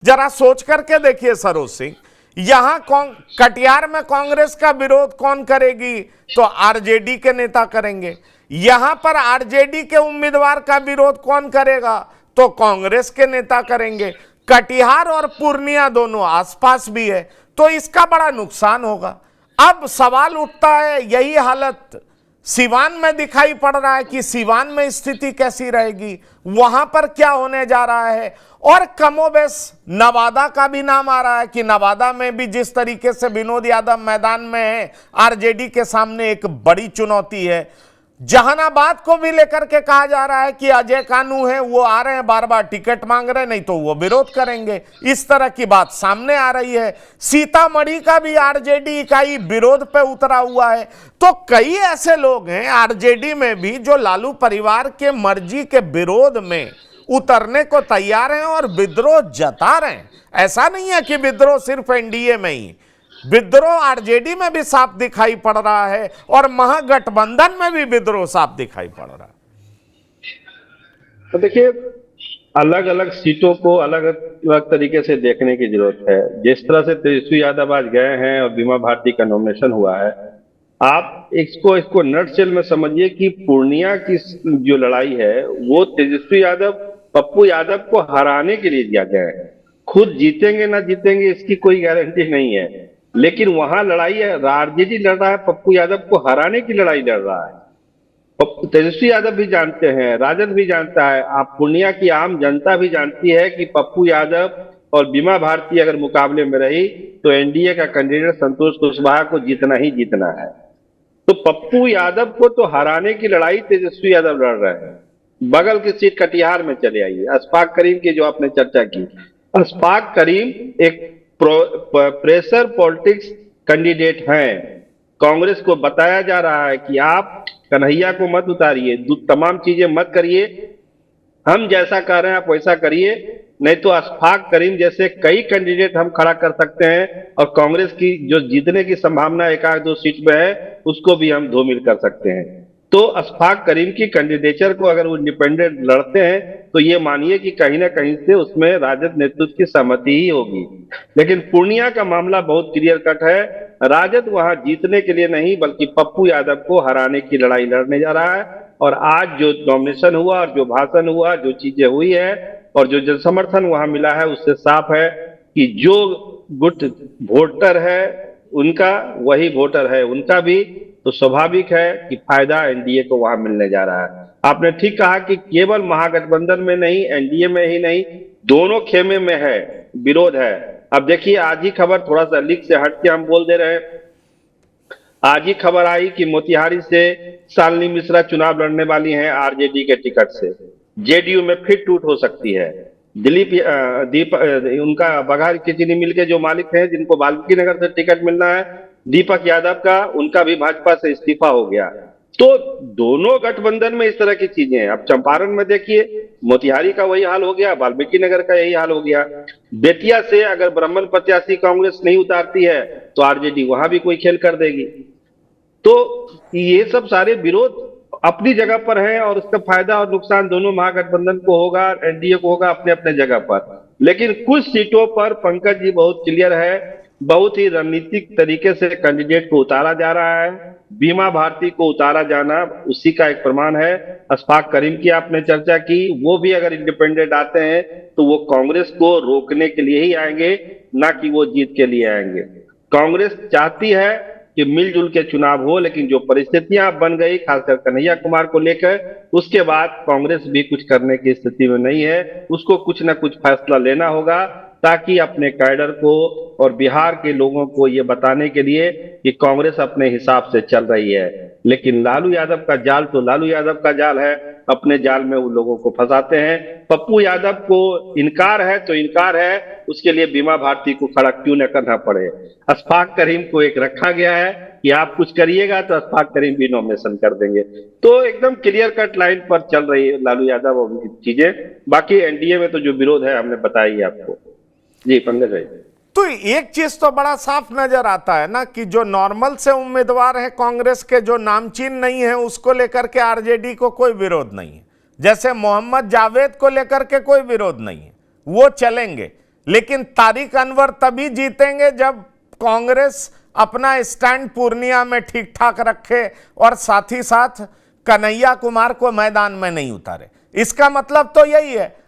जरा सोच करके देखिए सरोज सिंह, यहां कटिहार में कांग्रेस का विरोध कौन करेगी? तो आरजेडी के नेता करेंगे। यहां पर आरजेडी के उम्मीदवार का विरोध कौन करेगा? तो कांग्रेस के नेता करेंगे। कटिहार और पूर्णिया दोनों आसपास भी है, तो इसका बड़ा नुकसान होगा। अब सवाल उठता है, यही हालत सिवान में दिखाई पड़ रहा है कि सिवान में स्थिति कैसी रहेगी, वहां पर क्या होने जा रहा है। और कमोबेश नवादा का भी नाम आ रहा है कि नवादा में भी जिस तरीके से विनोद यादव मैदान में है, आरजेडी के सामने एक बड़ी चुनौती है। जहानाबाद को भी लेकर के कहा जा रहा है कि अजय कानू है, वो आ रहे हैं, बार बार टिकट मांग रहे हैं, नहीं तो वो विरोध करेंगे, इस तरह की बात सामने आ रही है। सीतामढ़ी का भी आरजेडी इकाई विरोध पे उतरा हुआ है। तो कई ऐसे लोग हैं आरजेडी में भी जो लालू परिवार के मर्जी के विरोध में उतरने को तैयार हैं और विद्रोह जता रहे हैं। ऐसा नहीं है कि विद्रोह सिर्फ एनडीए में ही, विद्रोह आरजेडी में भी साफ दिखाई पड़ रहा है और महागठबंधन में भी विद्रोह साफ दिखाई पड़ रहा है। तो देखिए, अलग अलग सीटों को अलग अलग तरीके से देखने की जरूरत है। जिस तरह से तेजस्वी यादव आज गए हैं और बीमा भारती का नॉमिनेशन हुआ है, आप इसको नटशेल में समझिए कि पूर्णिया की जो लड़ाई है वो तेजस्वी यादव पप्पू यादव को हराने के लिए दिया गया है। खुद जीतेंगे ना जीतेंगे इसकी कोई गारंटी नहीं है, लेकिन वहां लड़ाई है, आरजेडी लड़ रहा है, पप्पू यादव को हराने की लड़ाई लड़ रहा है। तेजस्वी यादव भी जानते हैं, राजद भी जानता है, आप पूर्णिया की आम जनता भी जानती है कि पप्पू यादव और बीमा भारती अगर मुकाबले में रही तो एनडीए का कैंडिडेट संतोष कुशवाहा को जीतना ही जीतना है। तो पप्पू यादव को तो हराने की लड़ाई तेजस्वी यादव लड़ रहे हैं। बगल की सीट कटिहार में चले आइए, अशफाक करीम की जो आपने चर्चा की, अशफाक करीम एक प्रेशर पॉलिटिक्स कैंडिडेट हैं। कांग्रेस को बताया जा रहा है कि आप कन्हैया को मत उतारिए, तमाम चीजें मत करिए, हम जैसा कह रहे हैं आप वैसा करिए, नहीं तो अशफाक करीम जैसे कई कैंडिडेट हम खड़ा कर सकते हैं और कांग्रेस की जो जीतने की संभावना एक आध दो सीट में है उसको भी हम धूमिल कर सकते हैं। तो अशफाक करीम की कैंडिडेचर को अगर वो इंडिपेंडेंट लड़ते हैं तो ये मानिए कि कहीं ना कहीं से उसमें राजद नेतृत्व की सहमति ही होगी। लेकिन पूर्णिया का मामला बहुत क्लियर कट है, राजद वहां जीतने के लिए नहीं बल्कि पप्पू यादव को हराने की लड़ाई लड़ने जा रहा है। और आज जो नॉमिनेशन हुआ और जो भाषण हुआ, जो चीजें हुई है और जो जनसमर्थन वहां मिला है, उससे साफ है कि जो गुट वोटर है उनका वही वोटर है उनका भी, तो स्वाभाविक है कि फायदा एनडीए को वहां मिलने जा रहा है। आपने ठीक कहा कि केवल महागठबंधन में नहीं, एनडीए में ही नहीं, दोनों खेमे में है विरोध है। अब देखिए, आज ही खबर, थोड़ा सा लीक से हट के हम बोल दे रहे हैं, आज ही खबर आई कि मोतिहारी से शालिनी मिश्रा चुनाव लड़ने वाली हैं आरजेडी के टिकट से। जेडीयू में फिर टूट हो सकती है। उनका बघार की चीनी मिल के जो मालिक हैं, जिनको वाल्मीकि नगर से टिकट मिलना है, दीपक यादव का, उनका भी भाजपा से इस्तीफा हो गया। तो दोनों गठबंधन में इस तरह की चीजें हैं। अब चंपारण में देखिए, मोतिहारी का वही हाल हो गया, वाल्मीकि नगर का यही हाल हो गया। बेतिया से अगर ब्राह्मण प्रत्याशी कांग्रेस नहीं उतारती है तो आरजेडी वहां भी कोई खेल कर देगी। तो ये सब सारे विरोध अपनी जगह पर है और उसका फायदा और नुकसान दोनों महागठबंधन को होगा, एनडीए को होगा अपने अपने जगह पर। लेकिन कुछ सीटों पर पंकज जी बहुत क्लियर है, बहुत ही रणनीतिक तरीके से कैंडिडेट को उतारा जा रहा है। बीमा भारती को उतारा जाना उसी का एक प्रमाण है। अशफाक करीम की आपने चर्चा की, वो भी अगर इंडिपेंडेंट आते हैं तो वो कांग्रेस को रोकने के लिए ही आएंगे, ना कि वो जीत के लिए आएंगे। कांग्रेस चाहती है कि मिलजुल के चुनाव हो, लेकिन जो परिस्थितियां बन गई खासकर कन्हैया कुमार को लेकर, उसके बाद कांग्रेस भी कुछ करने की स्थिति में नहीं है। उसको कुछ ना कुछ फैसला लेना होगा ताकि अपने कैडर को और बिहार के लोगों को ये बताने के लिए कि कांग्रेस अपने हिसाब से चल रही है। लेकिन लालू यादव का जाल तो लालू यादव का जाल है, अपने जाल में वो लोगों को फंसाते हैं। पप्पू यादव को इनकार है तो इनकार है, उसके लिए बीमा भारती को खड़ा क्यों न करना पड़े। अशफाक करीम को एक रखा गया है कि आप कुछ करिएगा तो अशफाक करीम भी नॉमिनेशन कर देंगे। तो एकदम क्लियर कट लाइन पर चल रही है लालू यादव और उनकी चीजें। बाकी एनडीए में तो जो विरोध है हमने बताई आपको। जी पंकज भाई, तो एक चीज तो बड़ा साफ नजर आता है ना कि जो नॉर्मल से उम्मीदवार है कांग्रेस के, जो नामचीन नहीं है, उसको लेकर के आरजेडी को कोई विरोध नहीं है। जैसे मोहम्मद जावेद को लेकर के कोई विरोध नहीं है, वो चलेंगे। लेकिन तारिक अनवर तभी जीतेंगे जब कांग्रेस अपना स्टैंड पूर्णिया में ठीक ठाक रखे और साथ ही साथ कन्हैया कुमार को मैदान में नहीं उतारे। इसका मतलब तो यही है।